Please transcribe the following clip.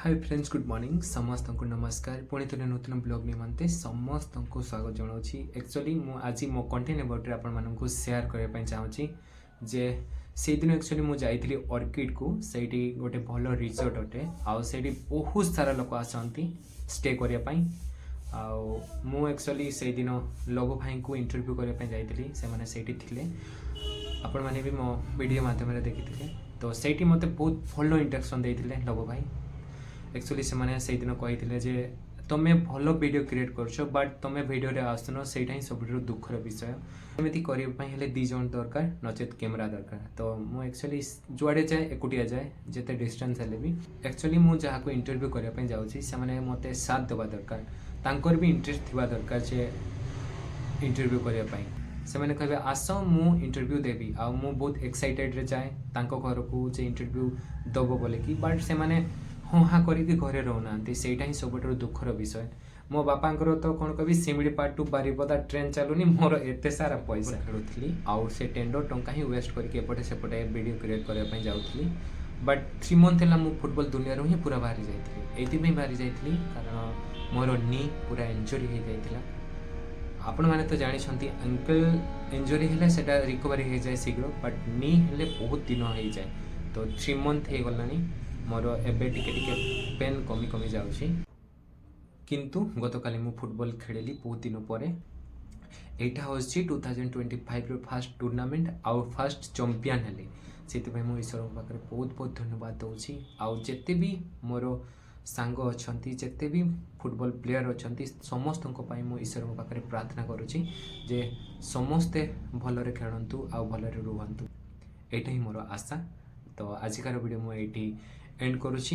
Hi friends good morning समस्त को नमस्कार पुणी थे नूतन ब्लॉग निमंते समस्त को स्वागत जनावि एक्चुअली आज मो कंटेंट अबाउट आपको शेयर करने चाहूँगी जे से दिन एक्चुअली मुझे जाइली ऑर्किड को सही गोटे भल रिसोर्ट अटे आउ से बहुत सारा लोक आसती स्टे करने आउ एक्चुअली से दिन लघु भाई को इंटरव्यू करने जाइली से थे आपण मैंने भी मो वीडियो माध्यम देखी तो सही मत बहुत भल इंटरेक्शन देते लघु भाई एक्चुअली से मैंने से दिन कही जे तुम्हें भल वीडियो क्रिएट कर बट तुम्हें वीडियो आसन से सब दुखर विषय एमती करने दी जन दरकार नचेत कैमेरा दरकार तो मुझे एक्चुअली जुआड़े जाए एकुटिया जाए जिते डिस्टेंस हेले भी एक्चुअली मुझे जहाँ इंटरव्यू करने जाऊँगी से मत साथ देवा दरकार तांकर भी इंटरेस्ट थिबा दरकार जे इंटरव्यू करने से मैंने कहे आस मु इंटरव्यू देवी आ मु बहुत एक्साइटेड रे जाए तांको घर को जे इंटरव्यू दब बोले कि बट से मैंने हाँ हाँ करके घरे रोना से सब दुखर विषय मो बापा तो कौन कह सिमिड़ी पार्ट टू बारिपदा ट्रेन चलुनी मोर एत सारा पैसा खेलुली आउ से टेंडर टंका ही वेस्ट करके एपटे सेपटे वीडियो क्रिएट करने जाऊँगी बट 3 मंथ है मुझे फुटबॉल दुनिया ही पूरा बाहरी जाइए ये बाहरी जाइए कारण मोर नी पूरा इंजुरी हो जाता आपण मैंने तो जानते एंकल इंजुरी है सेटा रिकवरी हो जाए शीघ्र बट नी हेले बहुत दिन हो जाए तो 3 मंथ हो गलानी मोर एबे टिके पेन कमी कमी जाउछि किंतु गतकाली मु फुटबॉल खेलिली बहुत दिन पर एटा होछि 2025 रो फर्स्ट टूर्नामेंट आउ फर्स्ट चैंपियन हेली से मु ईश्वर पाखे बहुत बहुत धन्यवाद दूसरी आउ जेते भी मोर सांग अछंती जेते भी फुटबॉल प्लेयर अछंती समस्त मु ईश्वर पाखे प्रार्थना करुछि जे समस्ते भलरे खेलंतु आउ भलरे रुहंतु एटा ही मोर आशा तो आजिकार वीडियो मु एटी एंड करुछि।